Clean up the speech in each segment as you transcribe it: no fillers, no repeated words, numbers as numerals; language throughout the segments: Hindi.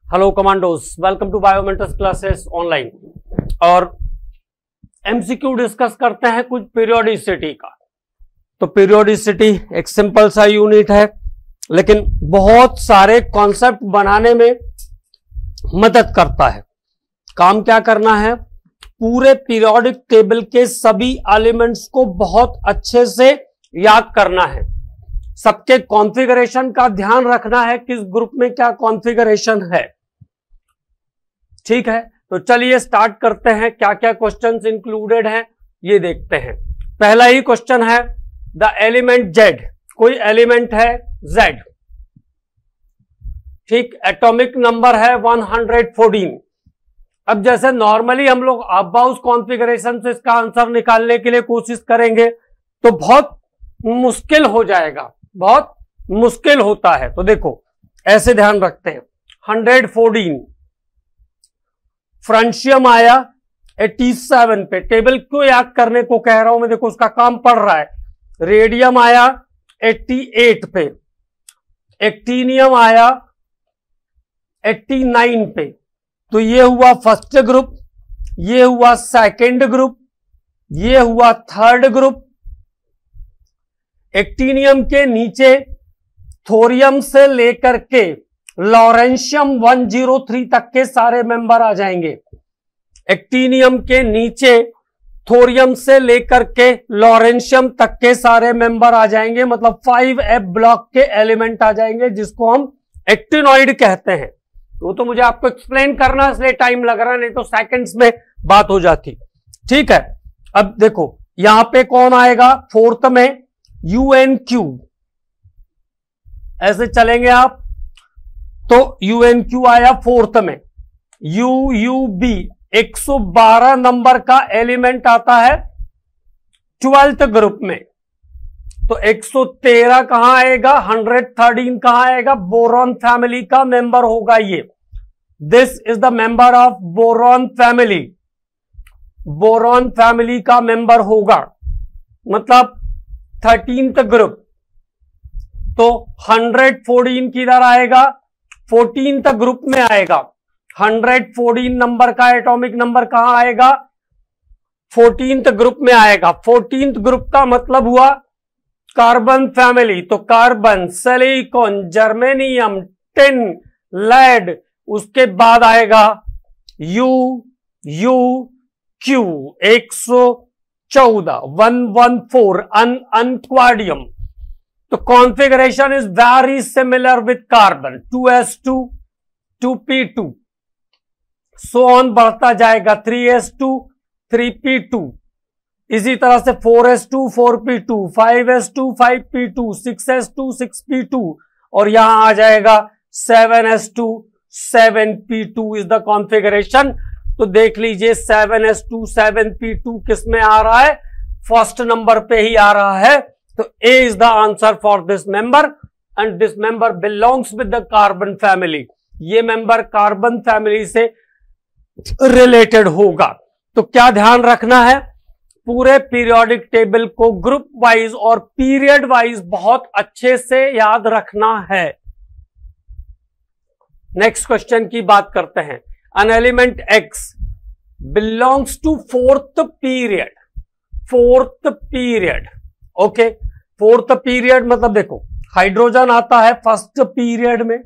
Hello commandos, welcome to Biomentors classes online. और एमसीक्यू डिस्कस करते हैं कुछ पीरियोडिसिटी का। तो पीरियोडिसिटी एक सिंपल सा यूनिट है, लेकिन बहुत सारे कॉन्सेप्ट बनाने में मदद करता है। काम क्या करना है, पूरे पीरियोडिक टेबल के सभी एलिमेंट्स को बहुत अच्छे से याद करना है। सबके कॉन्फ़िगरेशन का ध्यान रखना है, किस ग्रुप में क्या कॉन्फ़िगरेशन है। ठीक है, तो चलिए स्टार्ट करते हैं। क्या क्या क्वेश्चंस इंक्लूडेड हैं ये देखते हैं। पहला ही क्वेश्चन है, द एलिमेंट जेड, कोई एलिमेंट है जेड, ठीक, एटॉमिक नंबर है 114। अब जैसे नॉर्मली हम लोग अबाउट कॉन्फ़िगरेशन से इसका आंसर निकालने के लिए कोशिश करेंगे तो बहुत मुश्किल हो जाएगा, बहुत मुश्किल होता है। तो देखो ऐसे ध्यान रखते हैं, 114 फ्रांशियम आया 87 पे। टेबल क्यों याद करने को कह रहा हूं मैं, देखो उसका काम पड़ रहा है। रेडियम आया 88 पे, एक्टीनियम आया 89 पे। तो ये हुआ फर्स्ट ग्रुप, ये हुआ सेकंड ग्रुप, ये हुआ थर्ड ग्रुप। एक्टीनियम के नीचे थोरियम से लेकर के लॉरेंशियम 103 तक के सारे मेंबर आ जाएंगे। एक्टीनियम के नीचे थोरियम से लेकर के लॉरेंशियम तक के सारे मेंबर आ जाएंगे, मतलब 5F ब्लॉक के एलिमेंट आ जाएंगे, जिसको हम एक्टिनॉइड कहते हैं। तो मुझे आपको एक्सप्लेन करना इसलिए टाइम लग रहा है, नहीं तो सेकंड्स में बात हो जाती। ठीक है, अब देखो यहां पे कौन आएगा, फोर्थ में UNQ। ऐसे चलेंगे आप तो UNQ आया फोर्थ में। UUB 112 नंबर का एलिमेंट आता है 12th ग्रुप में। तो 113 कहां आएगा, 113 कहां आएगा, बोरॉन फैमिली का मेंबर होगा ये। This is the member of boron family, boron family का मेंबर होगा, मतलब 13th ग्रुप। तो 114 किधर आएगा, 14th ग्रुप में आएगा। 114 नंबर का एटॉमिक नंबर कहां आएगा, 14th ग्रुप में आएगा। 14th ग्रुप का मतलब हुआ कार्बन फैमिली। तो carbon, silicon, germanium, tin, lead, उसके बाद आएगा UQ 114 अनक्वाडियम। तो configuration is very similar with carbon, 2s2 2p2, so on बढ़ता जाएगा, 3s2 3p2, इसी तरह से 4s2 4p2, 5s2 5p2, 6s2 6p2, और यहां आ जाएगा 7s2 7p2 is the configuration. तो देख लीजिए 7s2 7p2 किस में आ रहा है, फर्स्ट नंबर पे ही आ रहा है। तो A is the answer for this member and this member belongs with the carbon family। ये मेंबर कार्बन फैमिली से रिलेटेड होगा। तो क्या ध्यान रखना है, पूरे पीरियोडिक टेबल को ग्रुप वाइज और पीरियड वाइज बहुत अच्छे से याद रखना है। नेक्स्ट क्वेश्चन की बात करते हैं। An element X belongs to fourth period, fourth period, okay. Fourth period मतलब देखो हाइड्रोजन आता है फर्स्ट पीरियड में,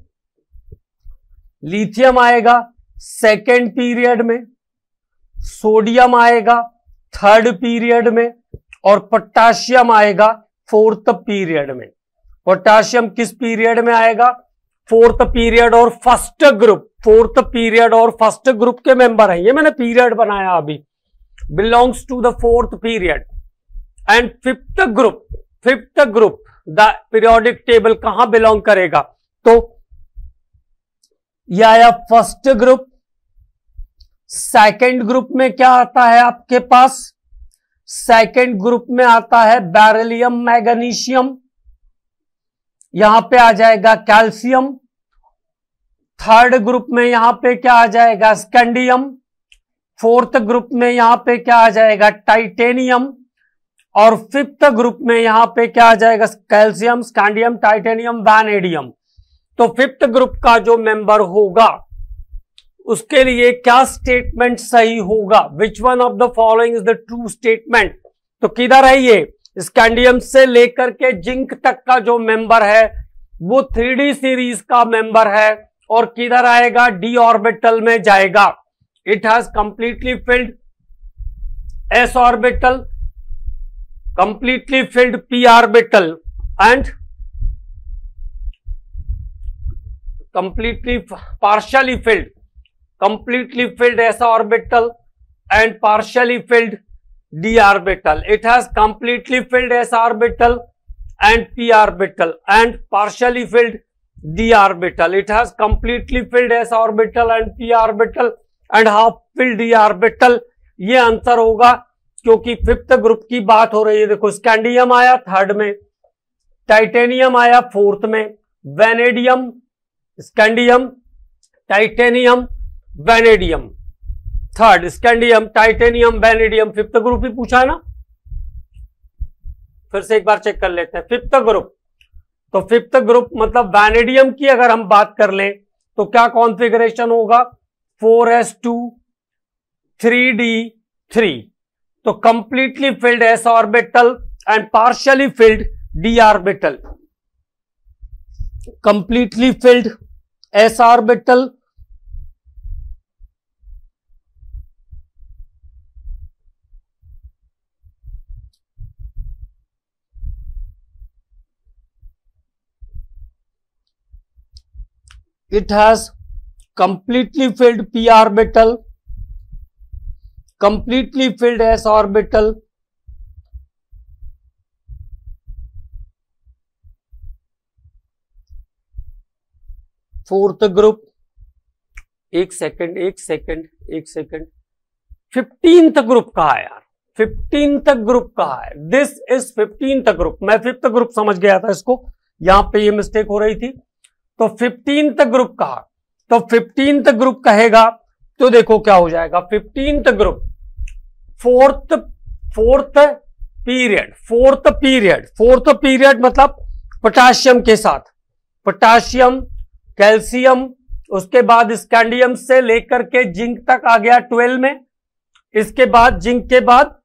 लिथियम आएगा सेकेंड पीरियड में, सोडियम आएगा थर्ड पीरियड में, और पोटाशियम आएगा फोर्थ पीरियड में। पोटाशियम किस पीरियड में आएगा, फोर्थ पीरियड और फर्स्ट ग्रुप, फोर्थ पीरियड और फर्स्ट ग्रुप के मेंबर हैं। ये मैंने पीरियड बनाया अभी, belongs to the fourth period. And fifth group, fifth group the periodic table कहां बिलोंग करेगा, तो यह आया फर्स्ट ग्रुप। सेकंड ग्रुप में क्या आता है आपके पास, सेकंड ग्रुप में आता है बेरिलियम मैग्नीशियम, यहां पे आ जाएगा कैल्शियम। थर्ड ग्रुप में यहां पे क्या आ जाएगा, स्कैंडियम। फोर्थ ग्रुप में यहां पे क्या आ जाएगा, टाइटेनियम। और फिफ्थ ग्रुप में यहां पे क्या आ जाएगा, कैल्शियम, स्कैंडियम, टाइटेनियम, वैनेडियम। तो फिफ्थ ग्रुप का जो मेंबर होगा उसके लिए क्या स्टेटमेंट सही होगा, which one of the following is the true statement. तो किधर है ये, स्कैंडियम से लेकर के जिंक तक का जो मेंबर है वो 3D सीरीज का मेंबर है और किधर आएगा, डी ऑर्बिटल में जाएगा। It has completely filled S orbital, completely filled P orbital and completely partially filled s orbital and partially filled d orbital. It has completely filled s orbital and p orbital and partially filled d orbital. It has completely filled s orbital and p orbital and half filled d orbital. ये आंसर होगा क्योंकि फिफ्थ ग्रुप की बात हो रही है। देखो स्कैंडियम आया थर्ड में, टाइटेनियम आया फोर्थ में, vanadium, scandium, titanium, vanadium third, scandium, titanium, vanadium fifth group ही पूछा है ना। फिर से एक बार चेक कर लेते हैं फिफ्थ ग्रुप। तो फिफ्थ ग्रुप मतलब वेनेडियम की अगर हम बात कर लें तो क्या कॉन्फ़िगरेशन होगा, 4s2 3d3। तो completely filled s orbital and partially field d orbital, completely filled s orbital it has completely filled p orbital, completely filled s orbital, fourth group, एक सेकंड 15th ग्रुप कहा है यार, 15th ग्रुप कहा है, दिस इज 15th ग्रुप। मैं फिफ्थ ग्रुप समझ गया था इसको, यहां पे ये मिस्टेक हो रही थी। तो 15th ग्रुप कहा, तो 15th ग्रुप कहेगा तो देखो क्या हो जाएगा, 15th ग्रुप फोर्थ पीरियड मतलब पोटाशियम के साथ, पोटाशियम, कैल्शियम, उसके बाद स्कैंडियम से लेकर के जिंक तक आ गया 12 में, इसके बाद जिंक के बाद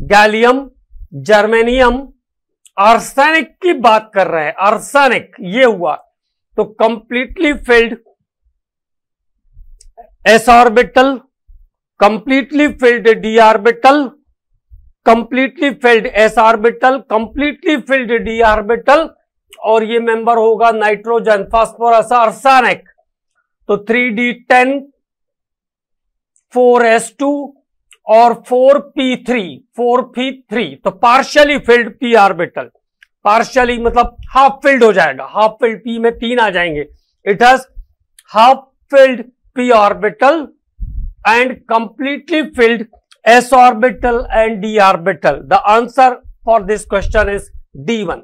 गैलियम, जर्मेनियम, आर्सेनिक की बात कर रहे हैं, आर्सेनिक ये हुआ। तो completely filled S orbital, completely filled D orbital, completely filled S orbital, completely filled D orbital और ये मेंबर होगा नाइट्रोजन, फास्फोरस, आर्सेनिक। तो 3d10, 4s2 और 4p3 तो partially field p orbital, partially मतलब हाफ फिल्ड हो जाएगा, हाफ फिल्ड p में 3 आ जाएंगे। It has half filled p orbital and completely filled s orbital and d orbital. The answer for this question is D1।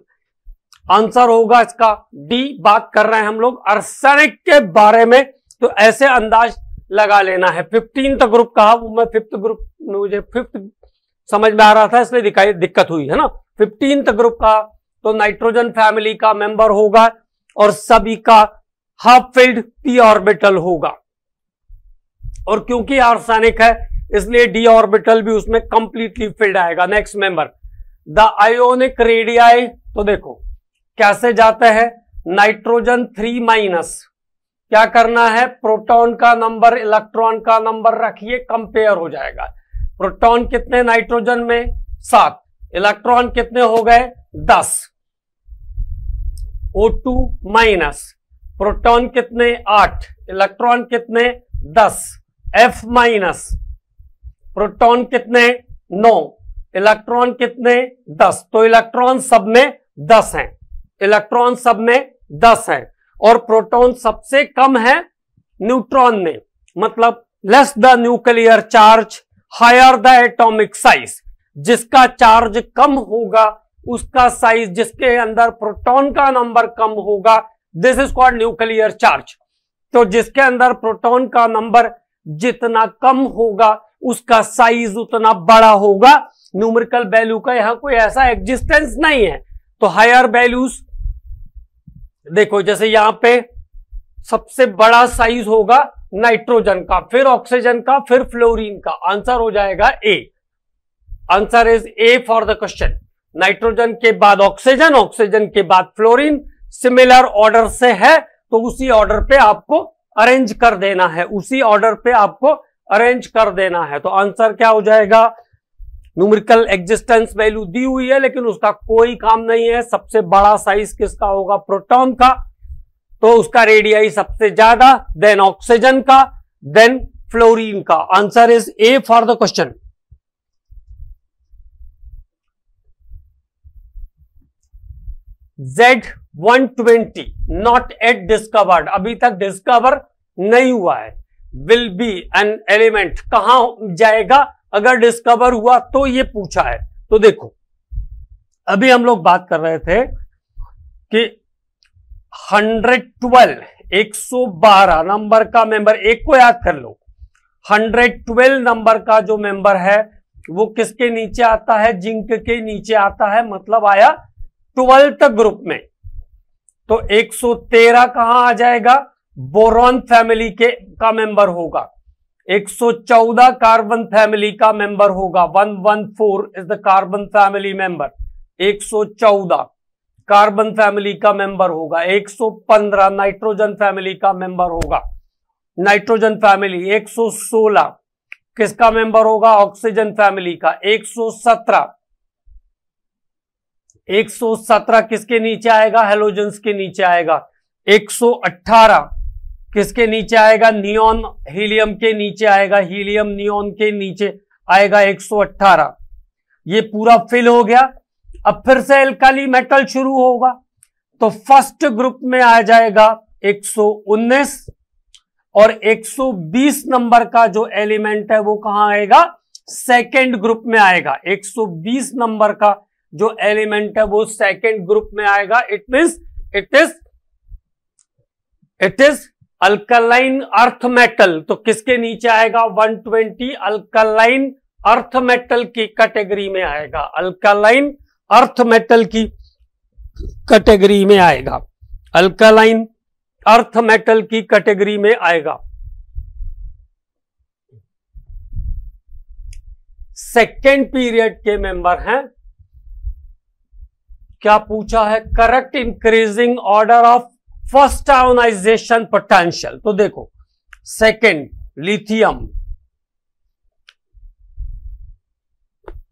Answer होगा इसका डी। बात कर रहे हैं हम लोग आर्सेनिक के बारे में, तो ऐसे अंदाज लगा लेना है। 15th ग्रुप कहा, मैं फिफ्थ ग्रुप, मुझे फिफ्थ समझ में आ रहा था इसलिए दिक्कत हुई है ना। 15th ग्रुप का तो नाइट्रोजन फैमिली का मेंबर होगा और सभी का हाफ फिल्ड p ऑर्बिटल होगा, और क्योंकि आर्सेनिक है इसलिए डी ऑर्बिटल भी उसमें कंप्लीटली फिल्ड आएगा। Next member the ionic radii, तो देखो कैसे जाते हैं, नाइट्रोजन 3- क्या करना है, प्रोटॉन का नंबर इलेक्ट्रॉन का नंबर रखिए, कंपेयर हो जाएगा। प्रोटॉन कितने नाइट्रोजन में 7, इलेक्ट्रॉन कितने हो गए 10, O2-, प्रोटॉन कितने 8, इलेक्ट्रॉन कितने 10, F-, प्रोटॉन कितने 9, इलेक्ट्रॉन कितने 10। तो इलेक्ट्रॉन सब में 10 हैं, इलेक्ट्रॉन सब में 10 है और प्रोटॉन सबसे कम है न्यूट्रॉन में, मतलब less the nuclear charge higher the atomic size. जिसका चार्ज कम होगा उसका साइज, जिसके अंदर प्रोटॉन का नंबर कम होगा, this is called nuclear charge. तो जिसके अंदर प्रोटॉन का नंबर जितना कम होगा उसका साइज उतना बड़ा होगा। न्यूमेरिकल वैल्यू का यहां कोई ऐसा एग्जिस्टेंस नहीं है। तो हायर वैल्यूज देखो, जैसे यहां पे सबसे बड़ा साइज होगा नाइट्रोजन का, फिर ऑक्सीजन का, फिर फ्लोरीन का। आंसर हो जाएगा A. Answer is A for the question. Nitrogen के बाद ऑक्सीजन, ऑक्सीजन के बाद फ्लोरीन, सिमिलर ऑर्डर से है तो उसी ऑर्डर पे आपको अरेंज कर देना है, उसी ऑर्डर पे आपको अरेंज कर देना है। तो आंसर क्या हो जाएगा? न्यूमेरिकल एग्जिस्टेंस वैल्यू दी हुई है लेकिन उसका कोई काम नहीं है। सबसे बड़ा साइज किसका होगा? प्रोटॉन का, तो उसका रेडियाई सबसे ज्यादा, देन ऑक्सीजन का, देन फ्लोरीन का। Answer is A for the question. Z120 not at discovered, अभी तक डिस्कवर नहीं हुआ है। विल बी एन एलिमेंट, कहां जाएगा अगर डिस्कवर हुआ तो, ये पूछा है। तो देखो अभी हम लोग बात कर रहे थे कि 112 112 नंबर का मेंबर, एक को याद कर लो, 112 नंबर का जो मेंबर है वो किसके नीचे आता है? जिंक के नीचे आता है, मतलब आया 12th ग्रुप में। तो 113 कहां आ जाएगा? बोरॉन फैमिली का मेंबर होगा। 114 कार्बन फैमिली का मेंबर होगा। 114 is the carbon family member. 114 carbon family का मेंबर होगा। 115 नाइट्रोजन फैमिली का मेंबर होगा। नाइट्रोजन फैमिली 116 किसका मेंबर होगा? ऑक्सीजन फैमिली का। 117 किसके नीचे आएगा? हेलोजेंस के नीचे आएगा। 118 किसके नीचे आएगा? नियॉन हीलियम के नीचे आएगा। हीलियम नियॉन के नीचे आएगा 118। ये पूरा फिल हो गया। अब फिर से एल्काली मेटल शुरू होगा, तो फर्स्ट ग्रुप में आ जाएगा 119 और 120 नंबर का जो एलिमेंट है वो कहां आएगा? सेकेंड ग्रुप में आएगा। 120 नंबर का जो एलिमेंट है वो सेकेंड ग्रुप में आएगा। It means it is alkaline earth metal. तो किसके नीचे आएगा? 120 अल्कलाइन अर्थ मेटल की कैटेगरी में आएगा। अल्कलाइन अर्थ मेटल की कैटेगरी में आएगा। अल्कलाइन अर्थ मेटल की कैटेगरी में आएगा। सेकेंड पीरियड के मेंबर हैं। क्या पूछा है? Correct increasing order of first ionization potential. तो देखो सेकेंड लिथियम,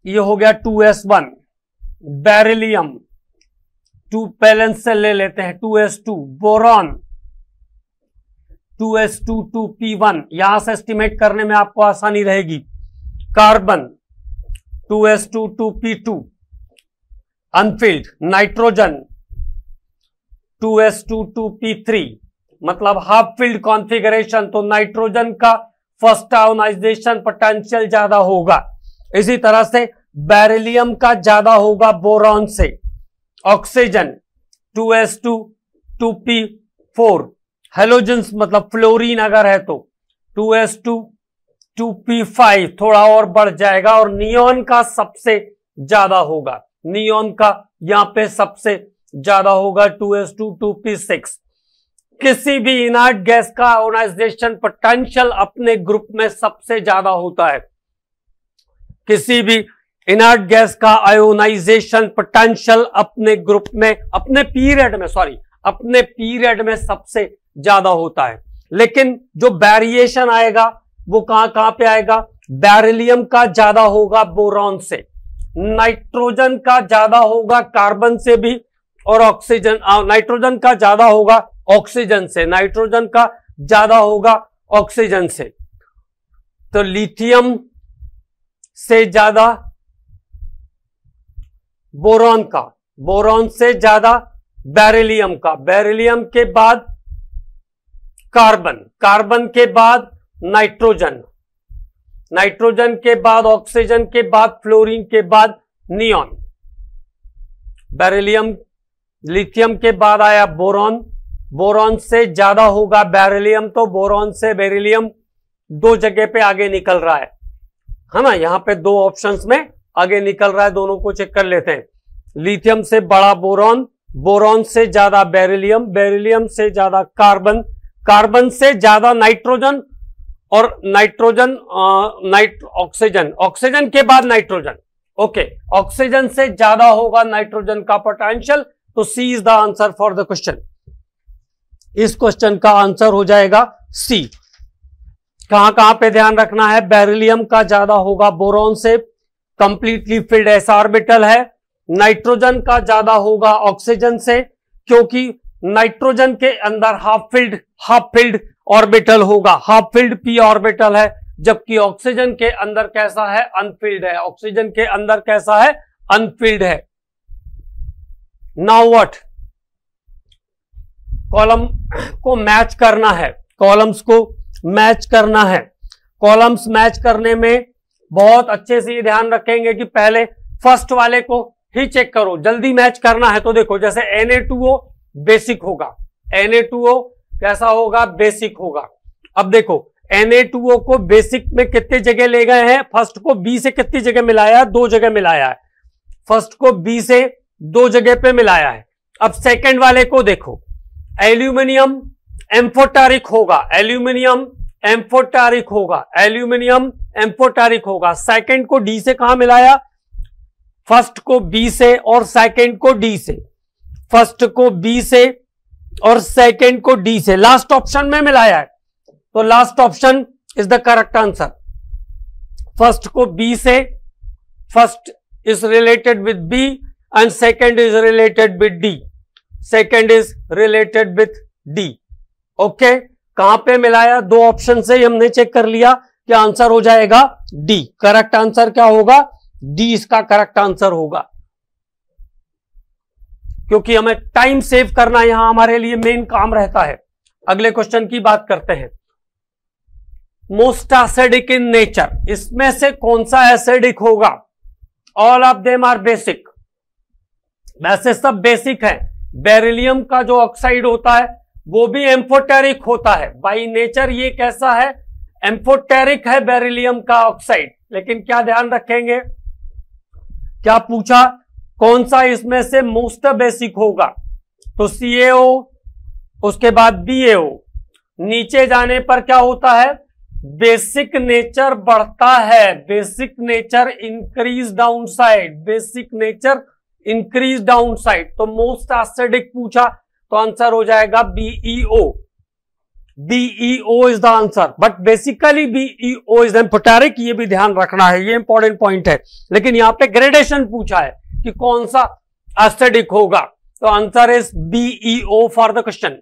ये हो गया 2s1। बेरिलियम 2 बैलेंस से ले लेते हैं 2s2। बोरॉन 2s2 2p1, यहां से एस्टिमेट करने में आपको आसानी रहेगी। Carbon 2s2 2p2 Anfield. Nitrogen 2s2 2p3 मतलब हाफ फील्ड कॉन्फ़िगरेशन, तो नाइट्रोजन का फर्स्ट आयोनाइजेशन पोटेंशियल ज्यादा होगा। इसी तरह से बेरिलियम का ज्यादा होगा बोरॉन से। Oxygen 2s2 2p4। हेलोजेंस मतलब फ्लोरीन अगर है तो 2s2 2p5 थोड़ा और बढ़ जाएगा। और नियॉन का सबसे ज्यादा होगा, नियॉन का यहां पे सबसे ज्यादा होगा 2s2 2p6। किसी भी इनर्ट गैस का आयोनाइजेशन पोटेंशियल अपने ग्रुप में सबसे ज्यादा होता है। किसी भी इनर्ट गैस का आयोनाइजेशन पोटेंशियल अपने ग्रुप में, अपने पीरियड में सबसे ज्यादा होता है। लेकिन जो वेरिएशन आएगा वो कहां पे आएगा? बेरिलियम का ज्यादा होगा बोरॉन से, नाइट्रोजन का ज्यादा होगा कार्बन से भी, और ऑक्सीजन नाइट्रोजन का ज्यादा होगा ऑक्सीजन से, नाइट्रोजन का ज्यादा होगा ऑक्सीजन से। तो लिथियम से ज्यादा बोरॉन का, बोरॉन से ज्यादा बेरिलियम का, बेरिलियम के बाद कार्बन, कार्बन के बाद नाइट्रोजन, नाइट्रोजन के बाद ऑक्सीजन के बाद फ्लोरीन के बाद नियॉन। बेरिलियम लिथियम के बाद आया बोरॉन, बोरॉन से ज्यादा होगा बेरिलियम, तो बोरॉन से बेरिलियम दो जगह पे आगे निकल रहा है ना। यहां पे दो ऑप्शंस में आगे निकल रहा है, दोनों को चेक कर लेते हैं। लिथियम से बड़ा बोरॉन, बोरॉन से ज्यादा बेरिलियम, बेरिलियम से ज्यादा कार्बन, कार्बन से ज्यादा नाइट्रोजन और ऑक्सीजन, ऑक्सीजन के बाद नाइट्रोजन। ओके, ऑक्सीजन से ज्यादा होगा नाइट्रोजन का पोटेंशियल, तो C is the answer for the question. इस क्वेश्चन का आंसर हो जाएगा सी। कहां कहां पे ध्यान रखना है, बेरिलियम का ज्यादा होगा बोरॉन से, कंप्लीटली फिल्ड एस ऑर्बिटल है। नाइट्रोजन का ज्यादा होगा ऑक्सीजन से, क्योंकि नाइट्रोजन के अंदर हाफ फिल्ड ऑर्बिटल होगा, हाफ फिल्ड पी ऑर्बिटल है, जबकि ऑक्सीजन के अंदर कैसा है, अनफिल्ड है। ऑक्सीजन के अंदर कैसा है, अनफिल्ड है। नाउ व्हाट, कॉलम को मैच करना है, कॉलम्स को मैच करना है। कॉलम्स मैच करने में बहुत अच्छे से ये ध्यान रखेंगे कि पहले फर्स्ट वाले को ही चेक करो, जल्दी मैच करना है। तो देखो, जैसे Na2O बेसिक होगा, Na2O कैसा होगा, बेसिक होगा। अब देखो, Na2O को बेसिक में कितनी जगह ले गए हैं, फर्स्ट को B से कितनी जगह मिलाया है, 2 जगह मिलाया है। फर्स्ट को B से 2 जगह पे मिलाया है। अब सेकंड वाले को देखो, एल्यूमिनियम एम्फोटेरिक होगा, एल्यूमिनियम एम्फोटेरिक होगा, एल्यूमिनियम एम्फोटेरिक होगा। सेकंड को D से कहां मिलाया, फर्स्ट को B से और सेकंड को D से, फर्स्ट को B से और सेकंड को D से, लास्ट ऑप्शन में मिलाया है। तो last option is the correct answer. First को B से, first is related with B and second is related with D, second is related with D। Okay, कहां पे मिलाया, 2 ऑप्शन से हमने चेक कर लिया कि आंसर हो जाएगा D। करेक्ट आंसर क्या होगा, D इसका करेक्ट आंसर होगा, क्योंकि हमें टाइम सेव करना यहां हमारे लिए मेन काम रहता है। अगले क्वेश्चन की बात करते हैं। मोस्ट एसिडिक इन नेचर, इसमें से कौन सा एसिडिक होगा, all of them are basic, वैसे सब बेसिक है। बेरिलियम का जो ऑक्साइड होता है वो भी एम्फोटेरिक होता है, बाई नेचर ये कैसा है, एम्फोटेरिक है बेरिलियम का ऑक्साइड। लेकिन क्या ध्यान रखेंगे, क्या पूछा, कौन सा इसमें से मोस्ट बेसिक होगा, तो CaO, उसके बाद BaO। नीचे जाने पर क्या होता है, बेसिक नेचर बढ़ता है, basic nature increase down side, basic nature increase down side. तो मोस्ट एसिडिक पूछा तो आंसर हो जाएगा BeO, BeO is the answer. But basically BeO is amphoteric, ये भी ध्यान रखना है, ये इंपॉर्टेंट पॉइंट है। लेकिन यहां पे ग्रेडेशन पूछा है कि कौन सा एसिडिक होगा, तो answer is BeO for the question.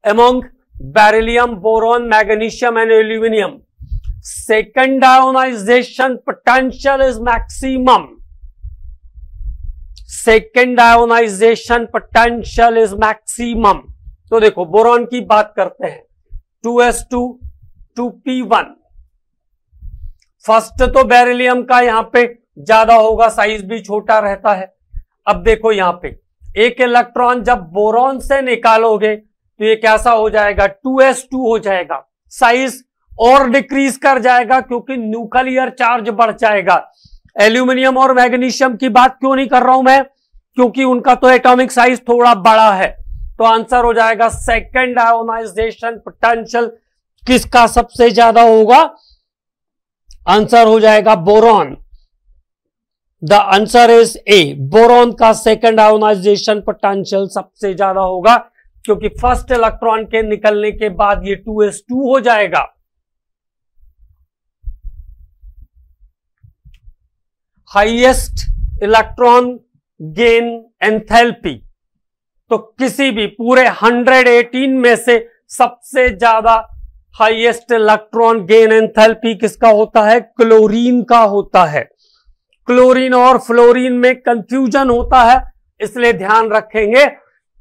Among beryllium, boron, magnesium and aluminium, second ionization potential is maximum, second ionization potential is maximum। तो देखो, बोरॉन की बात करते हैं, 2s2 2p1। फर्स्ट तो बेरिलियम का यहां पे ज्यादा होगा, साइज भी छोटा रहता है। अब देखो यहां पे एक इलेक्ट्रॉन जब बोरॉन से निकालोगे तो ये कैसा हो जाएगा, 2s2 हो जाएगा, साइज और डिक्रीज कर जाएगा क्योंकि न्यूक्लियर चार्ज बढ़ जाएगा। एल्यूमिनियम और मैग्नीशियम की बात क्यों नहीं कर रहा हूं मैं, क्योंकि उनका तो एटॉमिक साइज थोड़ा बड़ा है। तो आंसर हो जाएगा सेकंड आयोनाइजेशन पोटेंशियल किसका सबसे ज्यादा होगा, आंसर हो जाएगा boron. The answer is A, boron का सेकंड आयोनाइजेशन पोटेंशियल सबसे ज्यादा होगा, क्योंकि फर्स्ट इलेक्ट्रॉन के निकलने के बाद ये 2s2 हो जाएगा। हाईएस्ट इलेक्ट्रॉन गेन एंथैल्पी, तो किसी भी पूरे 118 में से सबसे ज्यादा हाईएस्ट इलेक्ट्रॉन गेन एंथैल्पी किसका होता है, क्लोरीन का होता है। क्लोरीन और फ्लोरीन में कंफ्यूजन होता है, इसलिए ध्यान रखेंगे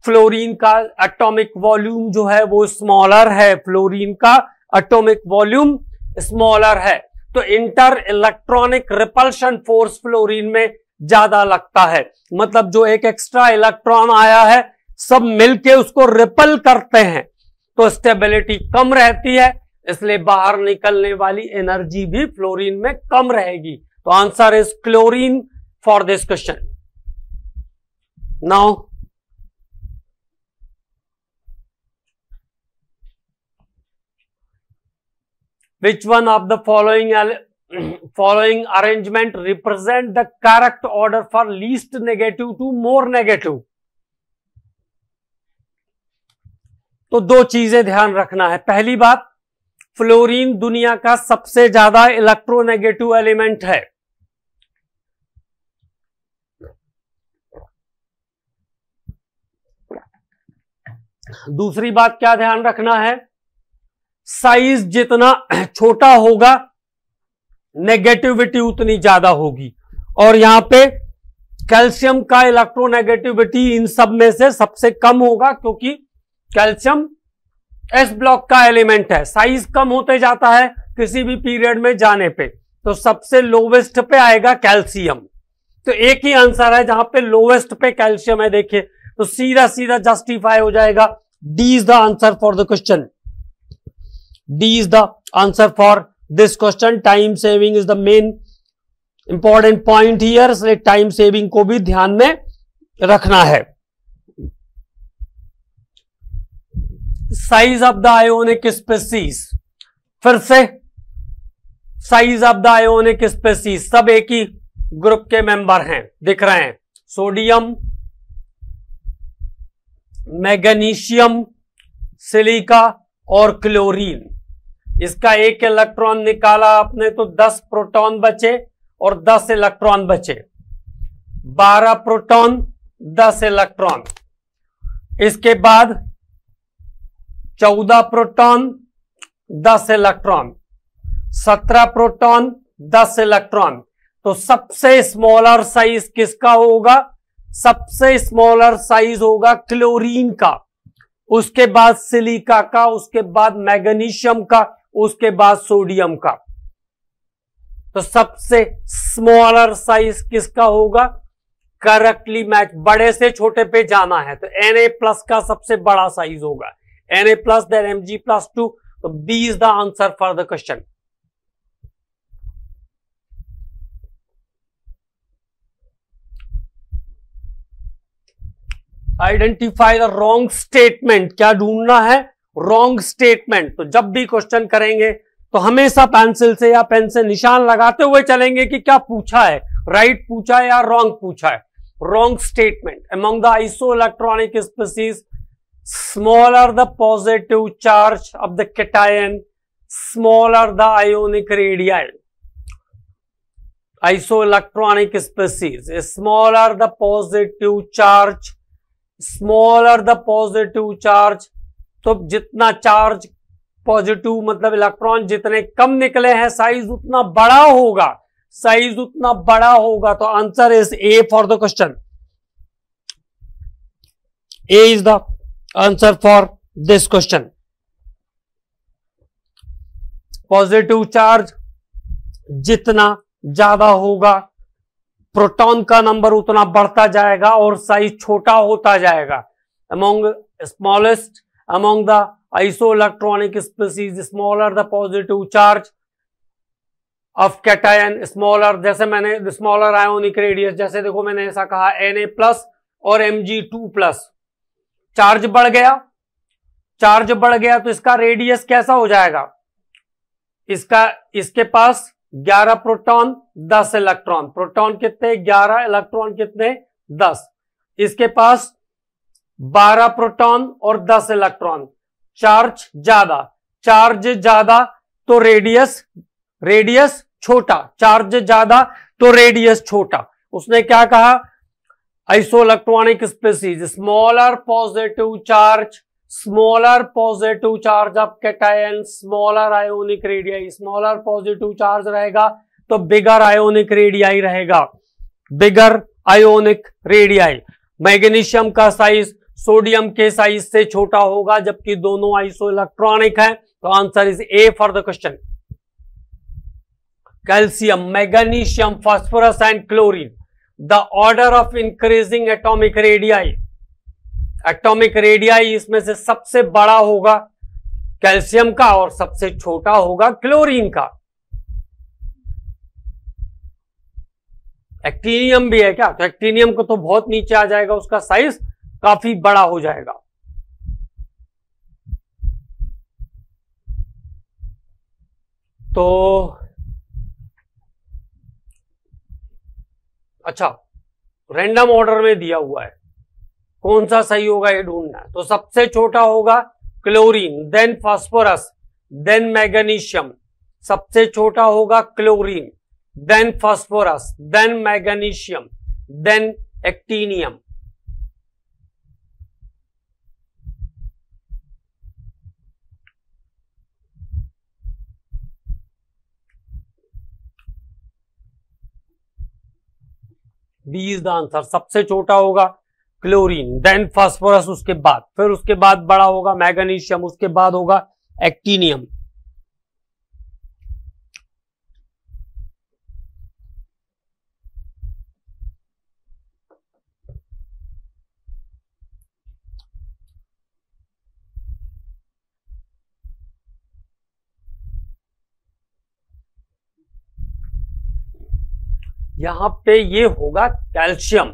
फ्लोरीन का एटॉमिक वॉल्यूम जो है वो स्मॉलर है, फ्लोरीन का एटॉमिक वॉल्यूम स्मॉलर है। तो inter electronic repulsion force fluorine में ज्यादा लगता है, मतलब जो एक एक्स्ट्रा इलेक्ट्रॉन आया है सब मिलके उसको रिपल करते हैं, तो स्टेबिलिटी कम रहती है, इसलिए बाहर निकलने वाली एनर्जी भी फ्लोरीन में कम रहेगी। तो answer is chlorine for this question. Now which one of the following arrangement represent the correct order for least negative to more negative? तो दो चीजें ध्यान रखना है। पहली बात, फ्लोरीन दुनिया का सबसे ज्यादा इलेक्ट्रोनेगेटिव एलिमेंट है। दूसरी बात क्या ध्यान रखना है, साइज जितना छोटा होगा नेगेटिविटी उतनी ज्यादा होगी। और यहां पे कैल्शियम का इलेक्ट्रोनेगेटिविटी इन सब में से सबसे कम होगा, क्योंकि कैल्शियम एस ब्लॉक का एलिमेंट है। साइज कम होते जाता है किसी भी पीरियड में जाने पे, तो सबसे लोवेस्ट पे आएगा कैल्शियम। तो एक ही आंसर है जहां पे लोवेस्ट पे कैल्शियम है। देखिए तो सीधा सीधा जस्टिफाई हो जाएगा। D is the answer for the question. D is the answer for this question. Time saving is the main important point here, इसलिए टाइम सेविंग को भी ध्यान में रखना है। Size of the ionic species, फिर से size of the ionic species, सब एक ही ग्रुप के मेंबर हैं, दिख रहे हैं। सोडियम, मैग्नीशियम, सिलिका और क्लोरीन। इसका एक इलेक्ट्रॉन निकाला आपने तो 10 प्रोटॉन बचे और 10 इलेक्ट्रॉन बचे। 12 प्रोटॉन 10 इलेक्ट्रॉन। इसके बाद 14 प्रोटॉन 10 इलेक्ट्रॉन, 17 प्रोटॉन 10 इलेक्ट्रॉन। तो सबसे स्मॉलर साइज किसका होगा? सबसे स्मॉलर साइज होगा क्लोरीन का, उसके बाद सिलिका का, उसके बाद मैग्नीशियम का, उसके बाद सोडियम का। तो सबसे स्मॉलर साइज किसका होगा? करेक्टली मैच, बड़े से छोटे पे जाना है तो Na+ का सबसे बड़ा साइज होगा, Na+ then Mg+2। तो B is the answer for the question. Identify the wrong statement. क्या ढूंढना है? Wrong statement. तो जब भी क्वेश्चन करेंगे तो हमेशा पेंसिल से या पेन से निशान लगाते हुए चलेंगे कि क्या पूछा है, राइट पूछा है या रॉन्ग पूछा है। Wrong statement, among the iso electronic species smaller the positive charge of the cation, smaller the ionic radii. Iso electronic species, smaller the positive charge, smaller the positive charge. तो जितना चार्ज पॉजिटिव मतलब इलेक्ट्रॉन जितने कम निकले हैं साइज उतना बड़ा होगा, साइज उतना बड़ा होगा। तो answer is A for the question. A is the answer for this question. Positive charge जितना ज्यादा होगा प्रोटॉन का नंबर उतना बढ़ता जाएगा और साइज छोटा होता जाएगा। Among smallest among the iso electronic species smaller the positive charge of cation, smaller जैसे मैंने स्मॉलर आयोनिक रेडियस, जैसे देखो मैंने ऐसा कहा Na+ और Mg2+। चार्ज बढ़ गया, चार्ज बढ़ गया तो इसका रेडियस कैसा हो जाएगा? इसके पास 11 प्रोटॉन 10 इलेक्ट्रॉन। प्रोटॉन कितने? 11, इलेक्ट्रॉन कितने? 10। इसके पास 12 प्रोटॉन और 10 इलेक्ट्रॉन। चार्ज ज्यादा, चार्ज ज्यादा तो रेडियस छोटा, चार्ज ज्यादा तो रेडियस छोटा। उसने क्या कहा? Iso electronic species smaller positive charge, smaller positive charge of cation, smaller ionic radii. Smaller positive charge रहेगा तो बिगर आयोनिक रेडियाई रहेगा, बिगर आयोनिक रेडियाई। मैग्नीशियम का साइज सोडियम के साइज से छोटा होगा, जबकि दोनों आइसो इलेक्ट्रॉनिक है। तो answer is A for the question. Calcium, magnesium, phosphorus and chlorine, the order of increasing atomic radii. Atomic radii इसमें से सबसे बड़ा होगा कैल्शियम का और सबसे छोटा होगा क्लोरीन का। एक्टिनियम भी है क्या? तो एक्टिनियम को तो बहुत नीचे आ जाएगा, उसका साइज काफी बड़ा हो जाएगा। तो अच्छा, रैंडम ऑर्डर में दिया हुआ है, कौन सा सही होगा ये ढूंढना है। तो सबसे छोटा होगा chlorine, then phosphorus, then magnesium. सबसे छोटा होगा chlorine, then phosphorus, then magnesium, then actinium. B is the answer. सबसे छोटा होगा क्लोरीन, देन फास्फोरस, उसके बाद फिर उसके बाद बड़ा होगा मैग्नीशियम, उसके बाद होगा एक्टीनियम। यहां पे ये होगा कैल्शियम,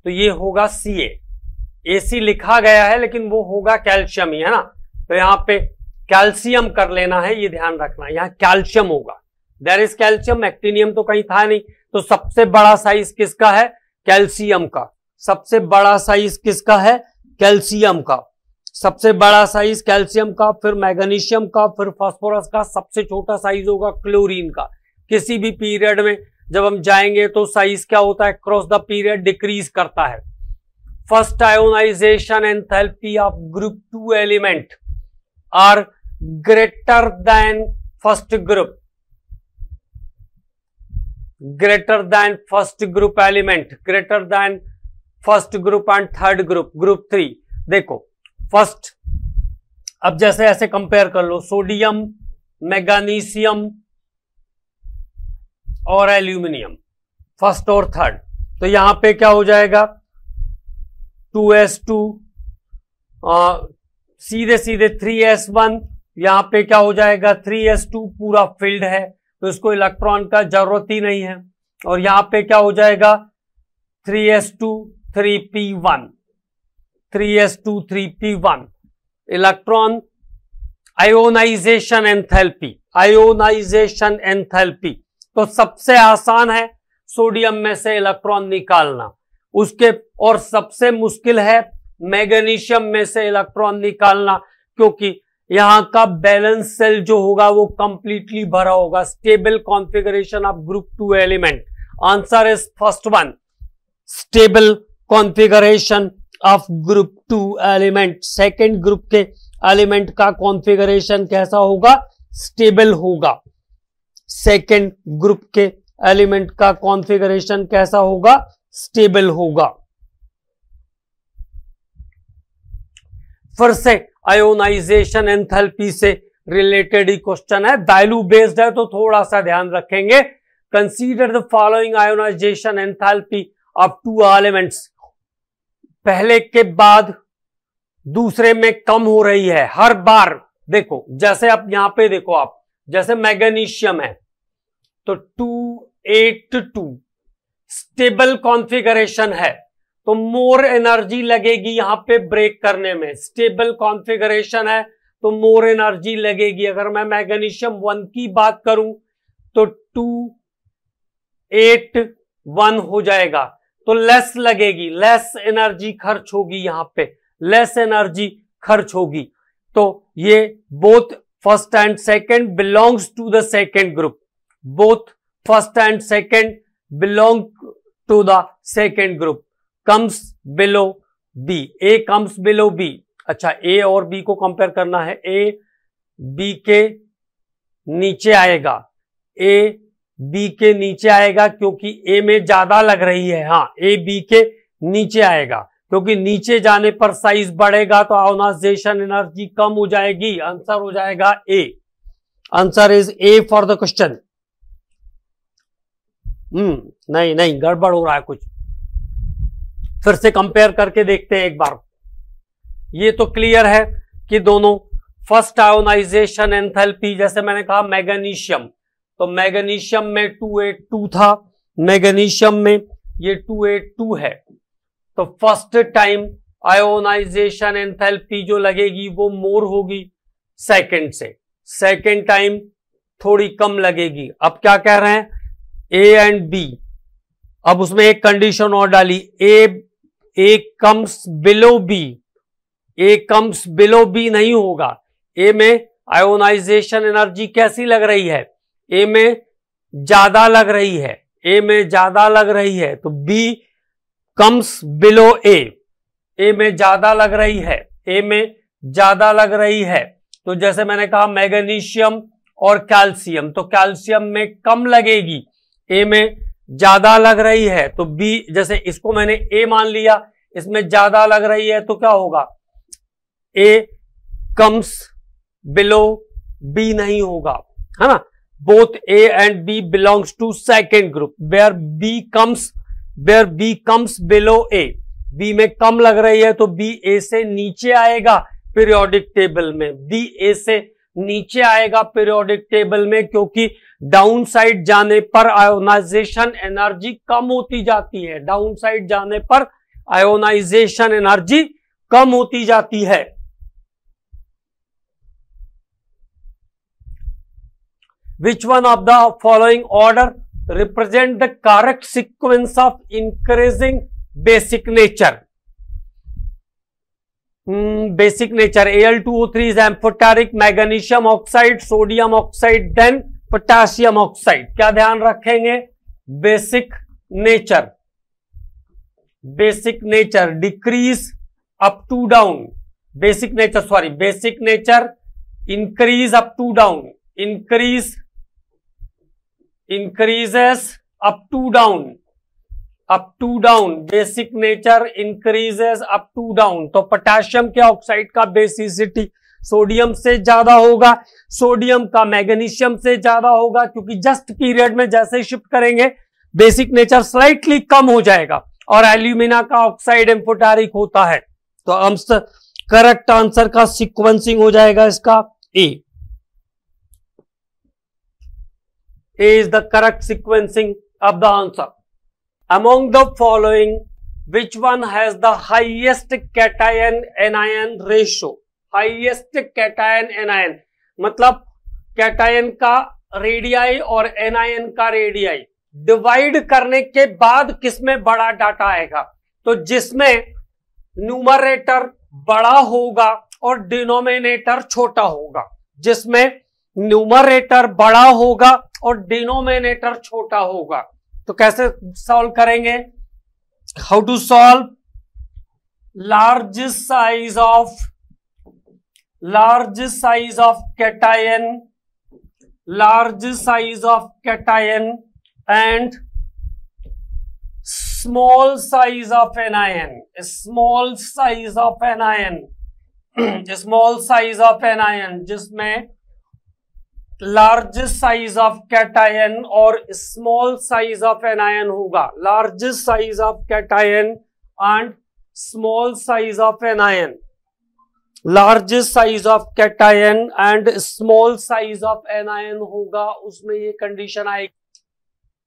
तो ये होगा Ca लिखा गया है लेकिन वो होगा कैल्शियम ही, है ना। तो यहां पे कैल्शियम कर लेना है, ये ध्यान रखना, यहां कैल्शियम होगा। देयर इज कैल्शियम, एक्टीनियम तो कहीं था नहीं। तो सबसे बड़ा साइज किसका है? कैल्शियम का। सबसे बड़ा साइज किसका है? कैल्शियम का। सबसे बड़ा साइज कैल्शियम का, फिर मैग्नीशियम का, फिर फास्फोरस का। सबसे छोटा साइज होगा क्लोरीन का। किसी भी पीरियड में जब हम जाएंगे तो साइज क्या होता है? क्रॉस द पीरियड डिक्रीज करता है। First ionization enthalpy of group 2 element are greater than first group, greater than first group element, greater than first group and third group, group 3। देखो फर्स्ट, अब जैसे ऐसे कंपेयर कर लो, सोडियम, मैग्नीशियम और एल्यूमिनियम, फर्स्ट और थर्ड। तो यहां पे क्या हो जाएगा? 2s2, सीधे सीधे 3s1, यहां पे क्या हो जाएगा? 3s2 पूरा फिल्ड है तो इसको इलेक्ट्रॉन का जरूरत ही नहीं है। और यहां पे क्या हो जाएगा? 3s2 3p1, 3s2 3p1। Electron ionisation enthalpy, ionisation enthalpy. तो सबसे आसान है सोडियम में से इलेक्ट्रॉन निकालना, उसके और सबसे मुश्किल है मैग्नीशियम में से इलेक्ट्रॉन निकालना, क्योंकि यहां का बैलेंस सेल जो होगा वो कंप्लीटली भरा होगा। Stable configuration of group 2 element. Answer is first one, stable configuration of group 2 element. Second group के एलिमेंट का कॉन्फ़िगरेशन कैसा होगा? स्टेबल होगा। सेकेंड ग्रुप के एलिमेंट का कॉन्फ़िगरेशन कैसा होगा? स्टेबल होगा। फिर से आयोनाइजेशन एंथैल्पी से रिलेटेड ही क्वेश्चन है, वैल्यू बेस्ड है तो थोड़ा सा ध्यान रखेंगे। Consider the following ionisation enthalpy of 2 elements. पहले के बाद दूसरे में कम हो रही है हर बार। देखो जैसे आप यहां पे देखो, आप जैसे मैग्नीशियम है तो 282 स्टेबल कॉन्फ़िगरेशन है तो मोर एनर्जी लगेगी यहां पे ब्रेक करने में। स्टेबल कॉन्फ़िगरेशन है तो मोर एनर्जी लगेगी। अगर मैं मैग्नीशियम 1 की बात करूं तो 281 हो जाएगा, तो लेस लगेगी, लेस एनर्जी खर्च होगी, यहां पे लेस एनर्जी खर्च होगी। तो ये both first and second belongs to the second group, both first and second belong to the second group. Comes below B, A comes below B. अच्छा, ए और बी को कंपेयर करना है, ए बी के नीचे आएगा, ए बी के नीचे आएगा क्योंकि ए में ज्यादा लग रही है। हाँ, ए बी के नीचे आएगा क्योंकि नीचे जाने पर साइज बढ़ेगा तो आयोनाइजेशन एनर्जी कम हो जाएगी। आंसर हो जाएगा A. Answer is A for the question. नहीं गड़बड़ हो रहा है कुछ, फिर से कंपेयर करके देखते हैं एक बार। ये तो क्लियर है कि दोनों फर्स्ट आयोनाइजेशन एंथैल्पी, जैसे मैंने कहा मैग्नीशियम, तो मैग्नीशियम में 282 था, मैग्नीशियम में ये 282 है, तो फर्स्ट टाइम आयोनाइजेशन एंथैल्पी जो लगेगी वो मोर होगी सेकंड से। सेकंड टाइम थोड़ी कम लगेगी। अब क्या कह रहे हैं, ए एंड बी, अब उसमें एक कंडीशन और डाली, ए comes below B, A comes below B नहीं होगा। ए में आयोनाइजेशन एनर्जी कैसी लग रही है, ए में ज्यादा लग रही है, ए में ज्यादा लग रही है, तो बी कम्स बिलो ए में ज्यादा लग रही है, ए में ज्यादा लग रही है। तो जैसे मैंने कहा मैग्नीशियम और कैल्शियम, तो कैल्शियम में कम लगेगी, ए में ज्यादा लग रही है, तो बी, जैसे इसको मैंने ए मान लिया, इसमें ज्यादा लग रही है तो क्या होगा, ए कम्स बिलो बी नहीं होगा, है ना। Both A and B belongs to second group, where B comes below A, B में कम लग रही है तो बी ए से नीचे आएगा पीरियोडिक टेबल में, बी ए से नीचे आएगा पीरियोडिक टेबल में, क्योंकि डाउन साइड जाने पर आयोनाइजेशन एनर्जी कम होती जाती है, डाउन साइड जाने पर आयोनाइजेशन एनर्जी कम होती जाती है। Which one of the following order represent the correct sequence of increasing basic nature? Basic nature, Al2O3 is amphoteric, magnesium oxide, sodium oxide, then potassium oxide. क्या ध्यान रखेंगे, basic nature decrease up to down, basic nature increase up to down, increases up to down, basic nature increases up to down. तो पोटेशियम के ऑक्साइड का बेसिसिटी सोडियम से ज्यादा होगा, सोडियम का मैग्नीशियम से ज्यादा होगा, क्योंकि जस्ट पीरियड में जैसे शिफ्ट करेंगे बेसिक नेचर स्लाइटली कम हो जाएगा, और एल्यूमिना का ऑक्साइड एम्फोटेरिक होता है। तो करेक्ट आंसर का सीक्वेंसिंग हो जाएगा इसका ए। A is the correct sequencing of the answer. Among the following, which one has the highest cation-anion ratio? Highest cation-anion मतलब कैटायन का रेडियाई और एनायन का रेडियाई डिवाइड करने के बाद किसमें बड़ा डाटा आएगा, तो जिसमें न्यूमरेटर बड़ा होगा और डिनोमिनेटर छोटा होगा, जिसमें न्यूमरेटर बड़ा होगा और डिनोमिनेटर छोटा होगा। तो कैसे सॉल्व करेंगे, how to solve, large size of cation and small size of anion, जिसमें लार्ज साइज ऑफ कैटायन और स्मॉल साइज ऑफ एनायन होगा, large size of cation and small size of anion, large size of cation and small size of anion होगा, उसमें ये कंडीशन आएगी।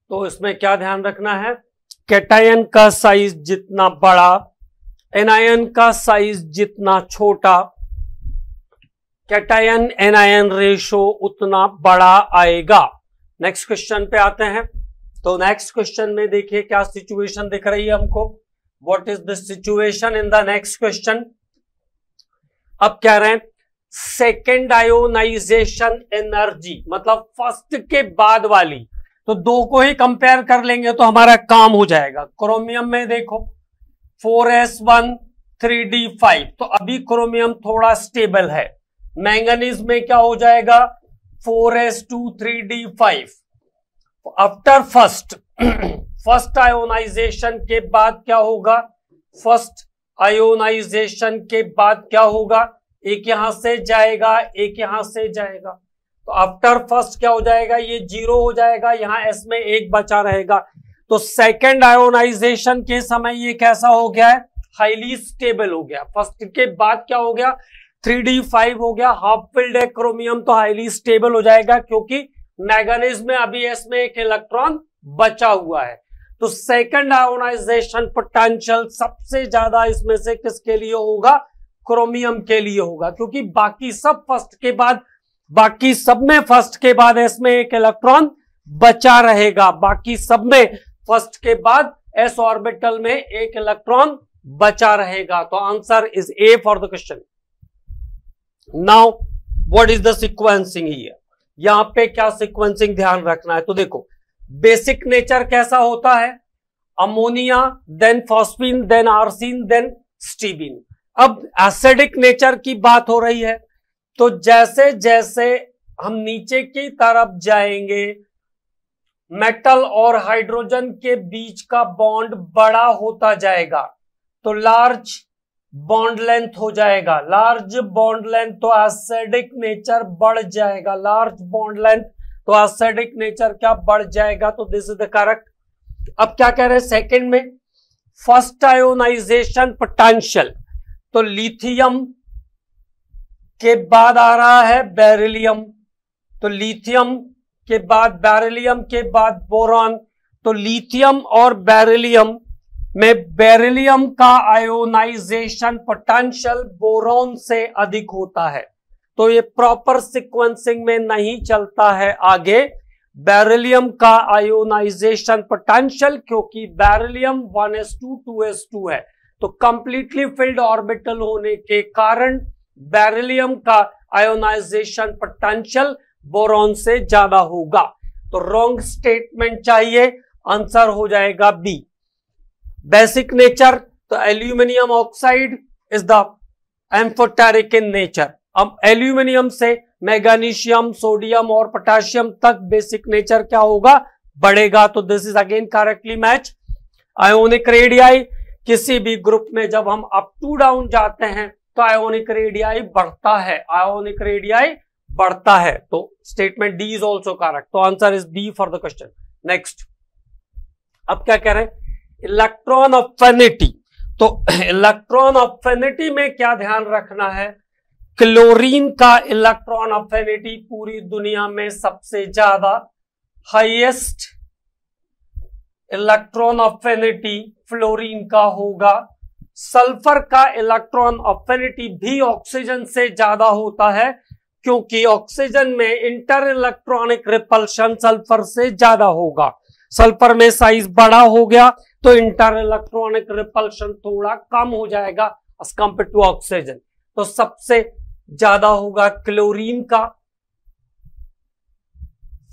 तो इसमें क्या ध्यान रखना है, कैटायन का साइज जितना बड़ा, एनायन का साइज जितना छोटा, कैटायन एनायन रेशो उतना बड़ा आएगा। नेक्स्ट क्वेश्चन पे आते हैं। तो नेक्स्ट क्वेश्चन में देखिए क्या सिचुएशन दिख रही है हमको, what is the situation in the next question. अब कह रहे हैं सेकेंड आयोनाइजेशन एनर्जी, मतलब फर्स्ट के बाद वाली, तो दो को ही कंपेयर कर लेंगे तो हमारा काम हो जाएगा। क्रोमियम में देखो 4s1 3d5, तो अभी क्रोमियम थोड़ा स्टेबल है। मैंगनीज में क्या हो जाएगा 4s2 3d5। After first ionization के बाद क्या होगा, फर्स्ट आयोनाइजेशन के बाद क्या होगा, एक यहां से जाएगा एक यहां से जाएगा, तो आफ्टर फर्स्ट क्या हो जाएगा, ये 0 हो जाएगा, यहां एस में 1 बचा रहेगा। तो सेकेंड आयोनाइजेशन के समय ये कैसा हो गया है, हाईली स्टेबल हो गया। फर्स्ट के बाद क्या हो गया 3d5 हो गया, हाफ फिल्ड है क्रोमियम, तो हाईली स्टेबल हो जाएगा क्योंकि मैंगनीज में अभी एस में 1 इलेक्ट्रॉन बचा हुआ है। तो सेकंड आयोनाइजेशन पोटेंशियल सबसे ज्यादा इसमें से किसके लिए होगा, क्रोमियम के लिए होगा, क्योंकि बाकी सब फर्स्ट के बाद बाकी सब में फर्स्ट के बाद एस में एक इलेक्ट्रॉन बचा रहेगा, बाकी सब में फर्स्ट के बाद एस ऑर्बिटल में एक इलेक्ट्रॉन बचा रहेगा। तो answer is A for the question. Now what is the sequencing here, यहां पे क्या सीक्वेंसिंग ध्यान रखना है। तो देखो बेसिक नेचर कैसा होता है, ammonia then phosphine then arsine then stibine. अब एसिडिक नेचर की बात हो रही है, तो जैसे जैसे हम नीचे की तरफ जाएंगे मेटल और हाइड्रोजन के बीच का बॉन्ड बड़ा होता जाएगा, तो लार्ज बॉन्ड लेंथ हो जाएगा, लार्ज बॉन्ड लेंथ तो एसिडिक नेचर बढ़ जाएगा, लार्ज बॉन्ड लेंथ तो एसिडिक नेचर क्या बढ़ जाएगा। तो दिस इज द करेक्ट। अब क्या कह रहे हैं सेकंड में, फर्स्ट आयोनाइजेशन पोटेंशियल, तो लिथियम के बाद आ रहा है बेरिलियम, तो लिथियम के बाद बेरिलियम के बाद बोरॉन, तो लिथियम और बेरिलियम में बेरिलियम का आयोनाइजेशन पोटेंशियल बोरॉन से अधिक होता है, तो ये प्रॉपर सीक्वेंसिंग में नहीं चलता है आगे बेरिलियम का आयोनाइजेशन पोटेंशियल, क्योंकि बेरिलियम 1s2 2s2 है, तो कंप्लीटली फिल्ड ऑर्बिटल होने के कारण बेरिलियम का आयोनाइजेशन पोटेंशियल बोरॉन से ज्यादा होगा। तो रॉन्ग स्टेटमेंट चाहिए, आंसर हो जाएगा बी। बेसिक नेचर, तो aluminium oxide is the amphoteric in nature. अब एल्यूमिनियम से मैग्नीशियम, सोडियम और पोटेशियम तक बेसिक नेचर क्या होगा, बढ़ेगा। तो this is again correctly match. Ionic radii, किसी भी ग्रुप में जब हम अप टू डाउन जाते हैं तो आयोनिक रेडियाई बढ़ता है, आयोनिक रेडियाई बढ़ता है। तो statement D is also correct, तो answer is B for the question. Next, अब क्या कह रहे हैं, इलेक्ट्रॉन अफिनिटी। तो इलेक्ट्रॉन अफिनिटी में क्या ध्यान रखना है, क्लोरीन का इलेक्ट्रॉन अफिनिटी पूरी दुनिया में सबसे ज्यादा, हाईएस्ट इलेक्ट्रॉन अफिनिटी फ्लोरीन का होगा। सल्फर का इलेक्ट्रॉन अफिनिटी भी ऑक्सीजन से ज्यादा होता है, क्योंकि ऑक्सीजन में इंटर इलेक्ट्रॉनिक रिपल्शन सल्फर से ज्यादा होगा। सल्फर में साइज बड़ा हो गया तो इंटर इलेक्ट्रॉनिक रिपल्शन थोड़ा कम हो जाएगा एज कंपेयर टू ऑक्सीजन। तो सबसे ज्यादा होगा क्लोरीन का,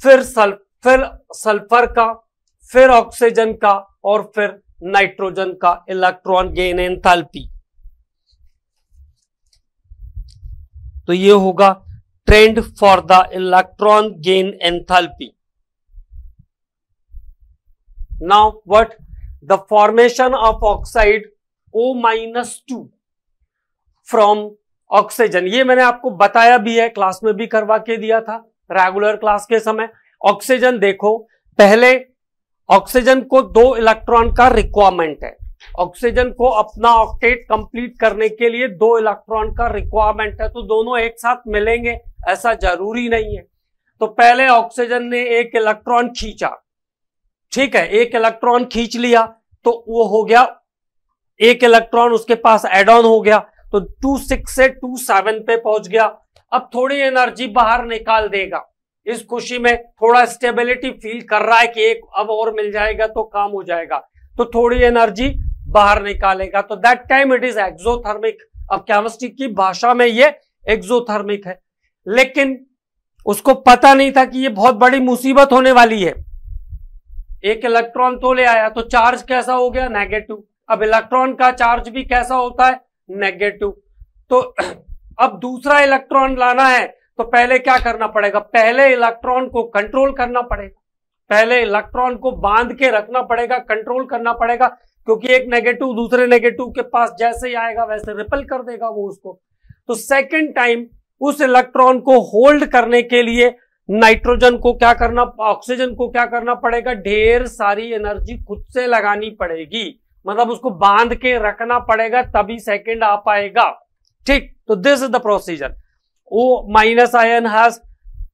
फिर सल्फर का, फिर ऑक्सीजन का और फिर नाइट्रोजन का इलेक्ट्रॉन गेन एंथैल्पी। तो ये होगा trend for the electron gain enthalpy. Now what, the formation of oxide O-2 from oxygen. ये मैंने आपको बताया भी है, क्लास में भी करवा के दिया था रेगुलर क्लास के समय। ऑक्सीजन देखो, पहले ऑक्सीजन को 2 इलेक्ट्रॉन का रिक्वायरमेंट है, ऑक्सीजन को अपना ऑक्टेट कंप्लीट करने के लिए 2 इलेक्ट्रॉन का रिक्वायरमेंट है, तो दोनों एक साथ मिलेंगे ऐसा जरूरी नहीं है। तो पहले ऑक्सीजन ने 1 इलेक्ट्रॉन खींचा, ठीक है, 1 इलेक्ट्रॉन खींच लिया तो वो हो गया 1 इलेक्ट्रॉन उसके पास एड ऑन हो गया, तो 2,6 से 2,7 पे पहुंच गया। अब थोड़ी एनर्जी बाहर निकाल देगा, इस खुशी में थोड़ा स्टेबिलिटी फील कर रहा है कि एक अब और मिल जाएगा तो काम हो जाएगा, तो थोड़ी एनर्जी बाहर निकालेगा, तो that time it is exothermic. अब केमिस्ट्री की भाषा में ये एक्सोथर्मिक है, लेकिन उसको पता नहीं था कि ये बहुत बड़ी मुसीबत होने वाली है। 1 इलेक्ट्रॉन तो ले आया, तो चार्ज कैसा हो गया, नेगेटिव। अब इलेक्ट्रॉन का चार्ज भी कैसा होता है, नेगेटिव। तो अब दूसरा इलेक्ट्रॉन लाना है तो पहले क्या करना पड़ेगा, पहले इलेक्ट्रॉन को कंट्रोल करना पड़ेगा, पहले इलेक्ट्रॉन को बांध के रखना पड़ेगा, कंट्रोल करना पड़ेगा, क्योंकि एक नेगेटिव दूसरे नेगेटिव के पास जैसे ही आएगा वैसे रिपेल कर देगा वो उसको। तो सेकेंड टाइम उस इलेक्ट्रॉन को होल्ड करने के लिए नाइट्रोजन को क्या करना, ऑक्सीजन को क्या करना पड़ेगा, ढेर सारी एनर्जी खुद से लगानी पड़ेगी, मतलब उसको बांध के रखना पड़ेगा, तभी सेकंड आ पाएगा, ठीक। तो this is the procedure. O- ion has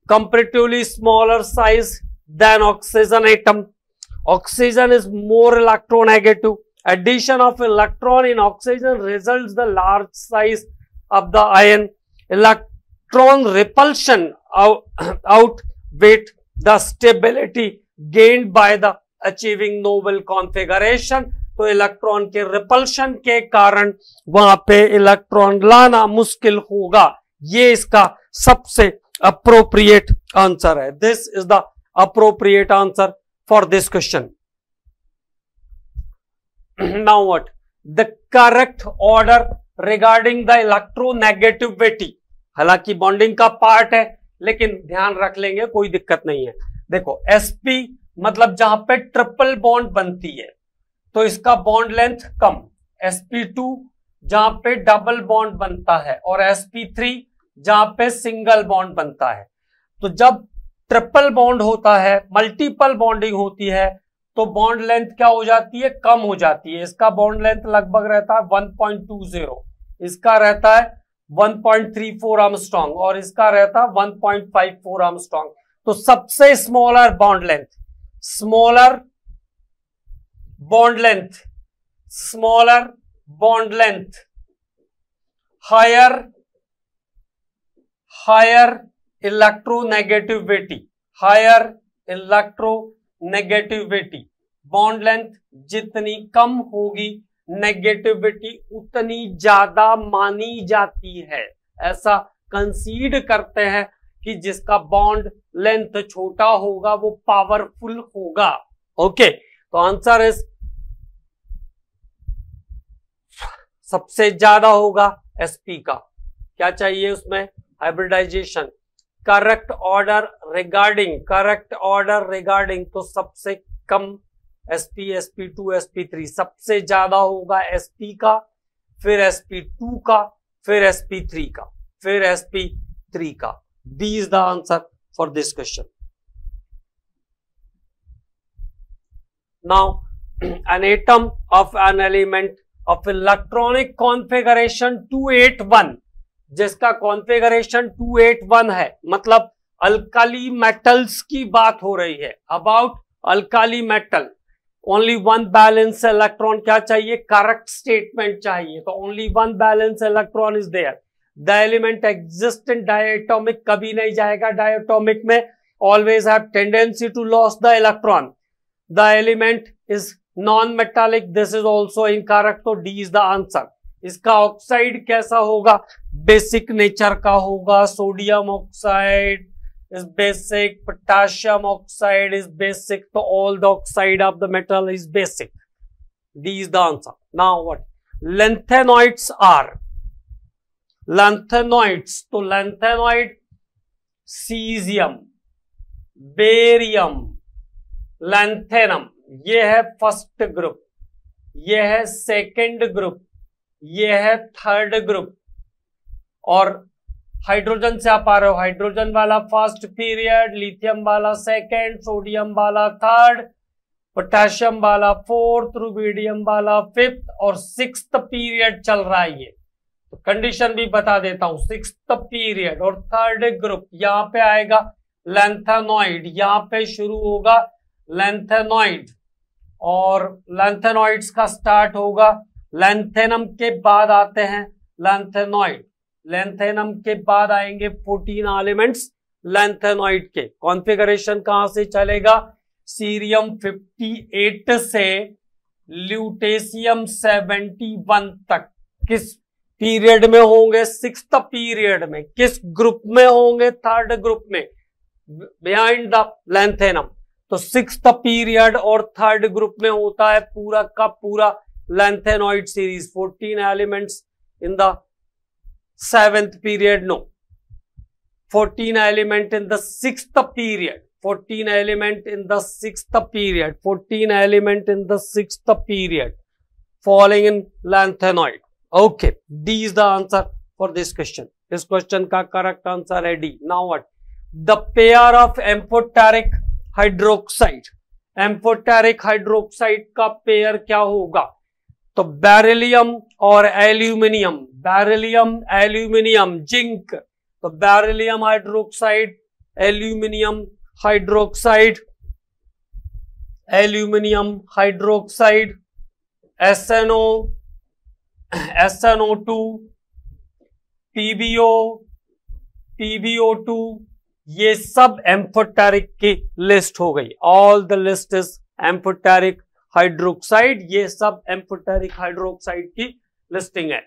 comparatively smaller size than oxygen atom. Oxygen is more electronegative. Addition of electron in oxygen results the large size of the ion. Electron repulsion outweight the stability gained by the achieving noble configuration। तो इलेक्ट्रॉन के रिपल्शन के कारण वहां पे इलेक्ट्रॉन लाना मुश्किल होगा। ये इसका सबसे अप्रोप्रिएट आंसर है। This is the appropriate answer for this question. Now what the correct order regarding the electronegativity. हालांकि बॉन्डिंग का पार्ट है लेकिन ध्यान रख लेंगे, कोई दिक्कत नहीं है। देखो sp मतलब जहां पे ट्रिपल बॉन्ड बनती है तो इसका बॉन्ड लेंथ कम, sp2 जहां पे डबल बॉन्ड बनता है और sp3 जहां पे सिंगल बॉन्ड बनता है। तो जब ट्रिपल बॉन्ड होता है, मल्टीपल बॉन्डिंग होती है, तो बॉन्ड लेंथ क्या हो जाती है, कम हो जाती है। इसका बॉन्ड लेंथ लगभग रहता है 1.20, इसका रहता है 1.34 आर्मस्ट्रॉन्ग और इसका रहता है 1.54 आर्मस्ट्रॉन्ग। तो सबसे smaller bond length, smaller bond length, smaller bond length, higher electronegativity, higher electronegativity. Bond length जितनी कम होगी नेगेटिविटी उतनी ज्यादा मानी जाती है। ऐसा कंसीड करते हैं कि जिसका बॉन्ड लेंथ छोटा होगा वो पावरफुल होगा। ओके, तो आंसर इज सबसे ज्यादा होगा sp का। क्या चाहिए उसमें, हाइब्रिडाइजेशन। करेक्ट ऑर्डर रिगार्डिंग, तो सबसे कम sp, sp2, sp3, सबसे ज्यादा होगा sp का, फिर sp2 का, फिर sp3 का, फिर sp3 का। B is the answer for this question. Now, an atom of an element of electronic configuration 281, जिसका कॉन्फ़िगरेशन 281 है, मतलब अल्काली मेटल्स की बात हो रही है। About alkali metal, only one valence electron क्या चाहिए, करेक्ट स्टेटमेंट चाहिए। तो only one valence electron is there. The element exist in diatomic, कभी नहीं जाएगा डायटोमिक में, always have tendency to loss the electron. The element is non metallic, this is also incorrect, तो डी इज द आंसर। इसका ऑक्साइड कैसा होगा, बेसिक नेचर का होगा। Sodium oxide is basic, potassium oxide is basic, so all the oxide of the metal is basic. D is the answer. Now what? Lanthanoids are, lanthanoids, तो lanthanoid cesium, barium, lanthanum, ये है फर्स्ट ग्रुप, ये है सेकंड ग्रुप, ये है थर्ड ग्रुप। और हाइड्रोजन से आप आ रहे हो, हाइड्रोजन वाला फर्स्ट पीरियड, लिथियम वाला सेकंड, सोडियम वाला थर्ड, पोटेशियम वाला फोर्थ, रुबिडियम वाला फिफ्थ और सिक्स्थ पीरियड चल रहा है। ये तो कंडीशन भी बता देता हूं, सिक्स्थ पीरियड और थर्ड ग्रुप। यहां पे आएगा लैंथेनॉइड, यहां पे शुरू होगा लैंथेनॉइड और लैंथेनॉइड्स का स्टार्ट होगा, लैंथेनम के बाद आते हैं लैंथेनॉइड, लैंथेनम के बाद आएंगे 14 एलिमेंट्स लैंथेनॉइड के। कॉन्फ़िगरेशन कहां से चलेगा, सीरियम 58 से ल्यूटेशियम 71 तक। किस पीरियड में होंगे, सिक्स्थ पीरियड में। किस ग्रुप में होंगे, थर्ड ग्रुप में, बिहाइंड द लैंथेनम। तो सिक्स्थ पीरियड और थर्ड ग्रुप में होता है पूरा का पूरा lanthanoid series. 14 elements in the 7th period, no, 14 element in the 6th period, 14 element in the 6th period, 14 element in the 6th period falling in lanthanoid. Okay, D is the answer for this question. This question का correct answer है D. Now what? The pair of amphoteric hydroxide, amphoteric hydroxide का पेयर क्या होगा, तो बेरिलियम और एल्यूमिनियम, बेरिलियम एल्यूमिनियम जिंक, तो beryllium hydroxide, aluminium hydroxide, aluminium hydroxide, SNO2, PbO, PbO2, ये सब एम्फोटेरिक की लिस्ट हो गई। All the list is amphoteric hydroxide, ये सब एम्फोटेरिक हाइड्रोक्साइड की लिस्टिंग है।